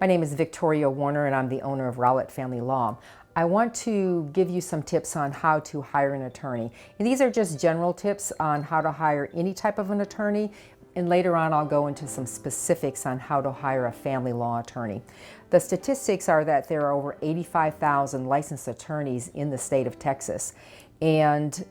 My name is Victoria Warner and I'm the owner of Rowlett Family Law. I want to give you some tips on how to hire an attorney. And these are just general tips on how to hire any type of an attorney, and later on I'll go into some specifics on how to hire a family law attorney. The statistics are that there are over 85,000 licensed attorneys in the state of Texas. And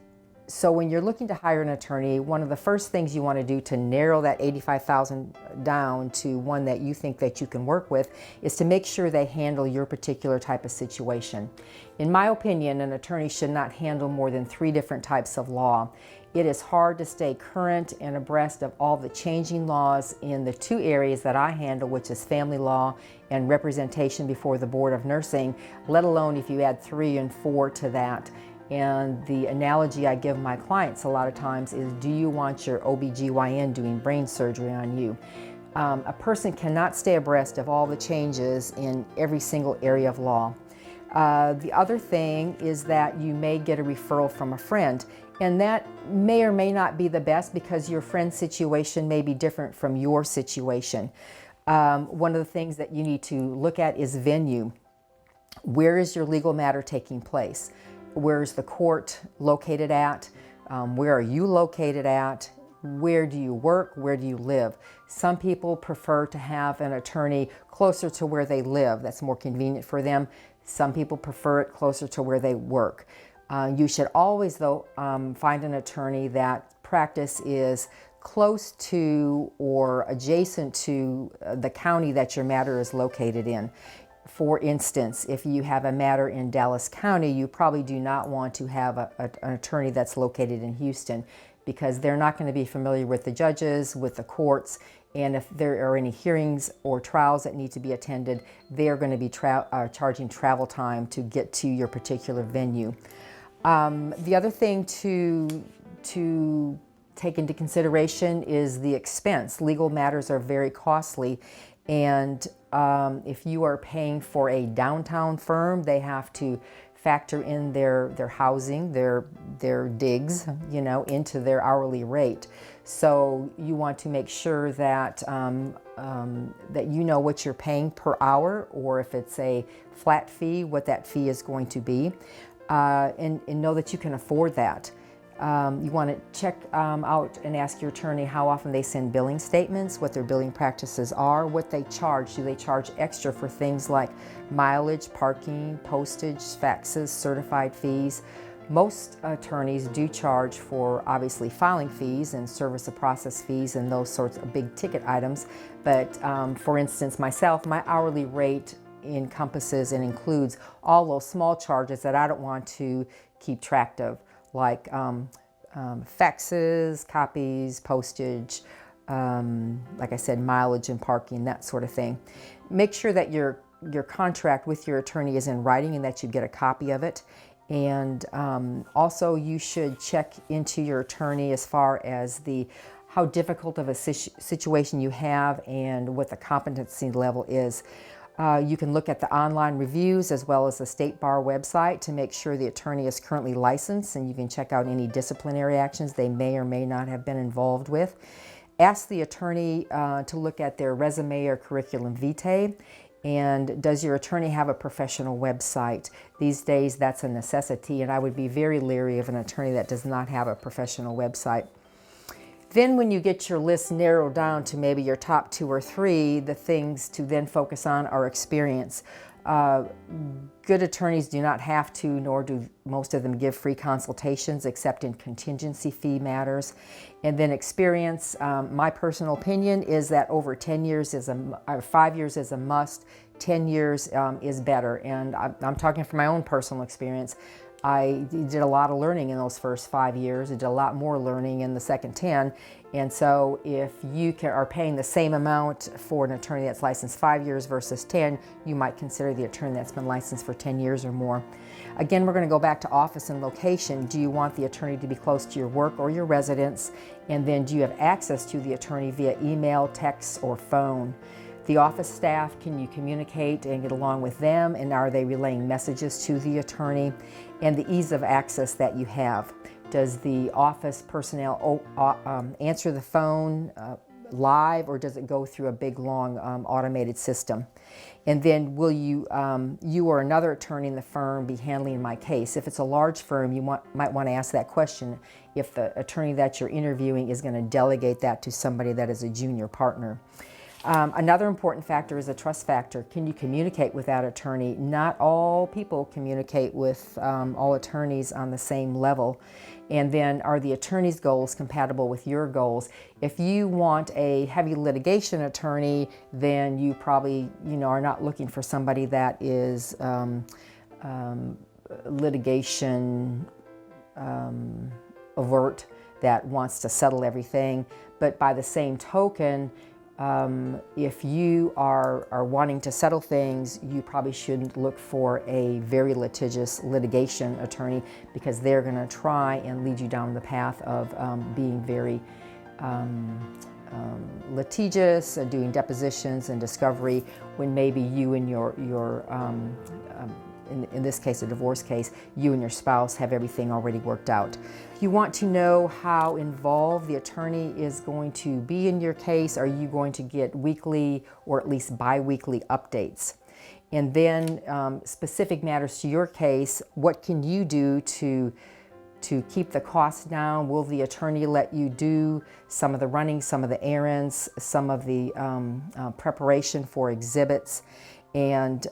so when you're looking to hire an attorney, one of the first things you want to do to narrow that 85,000 down to one that you think that you can work with is to make sure they handle your particular type of situation. In my opinion, an attorney should not handle more than 3 different types of law. It is hard to stay current and abreast of all the changing laws in the 2 areas that I handle, which is family law and representation before the Board of Nursing, let alone if you add 3 and 4 to that. And the analogy I give my clients a lot of times is, do you want your OBGYN doing brain surgery on you? A person cannot stay abreast of all the changes in every single area of law. The other thing is that you may get a referral from a friend, and that may or may not be the best because your friend's situation may be different from your situation. One of the things that you need to look at is venue. Where is your legal matter taking place? Where's the court located at? Where are you located at? Where do you work? Where do you live? Some people prefer to have an attorney closer to where they live. That's more convenient for them. Some people prefer it closer to where they work. You should always, though, find an attorney that practice is close to or adjacent to the county that your matter is located in. For instance, if you have a matter in Dallas County, you probably do not want to have an attorney that's located in Houston, because they're not going to be familiar with the judges, with the courts, and if there are any hearings or trials that need to be attended, they are going to be charging travel time to get to your particular venue. The other thing to take into consideration is the expense. Legal matters are very costly, and if you are paying for a downtown firm, they have to factor in their housing, their digs, into their hourly rate. So you want to make sure that that you know what you're paying per hour, or if it's a flat fee, what that fee is going to be, and know that you can afford that. You want to check out and ask your attorney how often they send billing statements, what their billing practices are, what they charge. Do they charge extra for things like mileage, parking, postage, faxes, certified fees? Most attorneys do charge for, obviously, filing fees and service of process fees and those sorts of big ticket items. But for instance, myself, my hourly rate encompasses and includes all those small charges that I don't want to keep track of, like faxes, copies, postage, like I said, mileage and parking, that sort of thing. Make sure that your contract with your attorney is in writing and that you get a copy of it. And also you should check into your attorney as far as how difficult of a situation you have and what the competency level is. You can look at the online reviews as well as the State Bar website to make sure the attorney is currently licensed, and you can check out any disciplinary actions they may or may not have been involved with. Ask the attorney to look at their resume or curriculum vitae, and does your attorney have a professional website? These days that's a necessity, and I would be very leery of an attorney that does not have a professional website. Then when you get your list narrowed down to maybe your top 2 or 3, the things to then focus on are experience. Good attorneys do not have to, nor do most of them, give free consultations except in contingency fee matters. And then experience, my personal opinion is that over 10 years 5 years is a must, 10 years is better. And I'm talking from my own personal experience. I did a lot of learning in those first 5 years. I did a lot more learning in the second 10. And so if you are paying the same amount for an attorney that's licensed 5 years versus 10, you might consider the attorney that's been licensed for 10 years or more. Again, we're going to go back to office and location. Do you want the attorney to be close to your work or your residence? And then do you have access to the attorney via email, text, or phone? The office staff, can you communicate and get along with them? And are they relaying messages to the attorney? And the ease of access that you have. Does the office personnel answer the phone live or does it go through a big, long automated system? And then will you or another attorney in the firm be handling my case? If it's a large firm, you might want to ask that question if the attorney that you're interviewing is going to delegate that to somebody that is a junior partner. Another important factor is a trust factor. Can you communicate with that attorney? Not all people communicate with all attorneys on the same level. And then are the attorney's goals compatible with your goals? If you want a heavy litigation attorney, then you probably are not looking for somebody that is litigation avert, that wants to settle everything. But by the same token, if you are wanting to settle things, you probably shouldn't look for a very litigious litigation attorney, because they're going to try and lead you down the path of being very litigious and doing depositions and discovery, when maybe you and in this case, a divorce case, you and your spouse have everything already worked out. You want to know how involved the attorney is going to be in your case. Are you going to get weekly or at least bi-weekly updates? And then specific matters to your case, what can you do to keep the costs down? Will the attorney let you do some of the running, some of the errands, some of the preparation for exhibits? And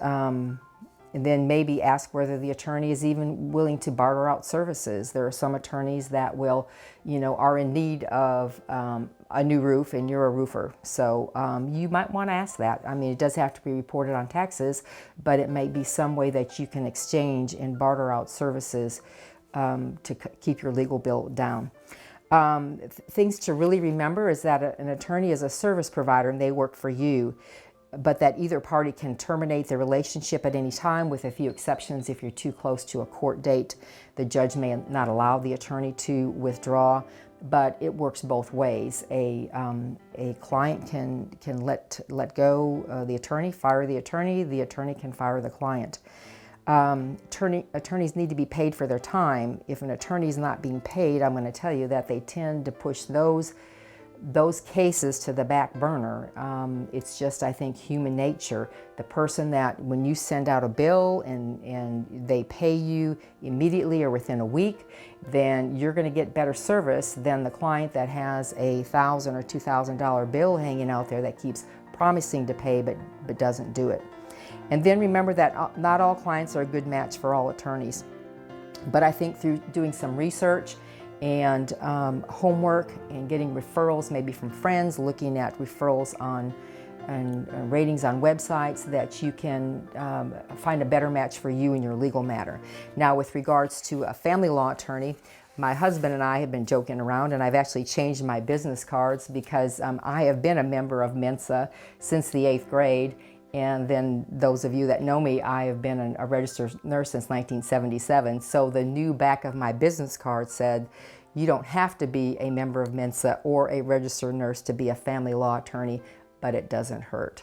then maybe ask whether the attorney is even willing to barter out services. There are some attorneys that will, are in need of a new roof, and you're a roofer. So you might want to ask that. I mean, it does have to be reported on taxes, but it may be some way that you can exchange and barter out services to keep your legal bill down. Things to really remember is that an attorney is a service provider and they work for you, but that either party can terminate the relationship at any time, with a few exceptions. If you're too close to a court date, the judge may not allow the attorney to withdraw, but it works both ways. A client can let go the attorney, fire the attorney can fire the client. Attorneys need to be paid for their time. If an attorney is not being paid, I'm going to tell you that they tend to push those cases to the back burner. It's just, I think, human nature. The person that, when you send out a bill and they pay you immediately or within a week, then you're going to get better service than the client that has a $1,000 or $2,000 bill hanging out there that keeps promising to pay but doesn't do it. And then remember that not all clients are a good match for all attorneys. But I think through doing some research and homework and getting referrals, maybe from friends, looking at referrals and ratings on websites, that you can find a better match for you in your legal matter. Now, with regards to a family law attorney, my husband and I have been joking around, and I've actually changed my business cards, because I have been a member of Mensa since the 8th grade. And then those of you that know me, I have been a registered nurse since 1977. So the new back of my business card said, you don't have to be a member of Mensa or a registered nurse to be a family law attorney, but it doesn't hurt.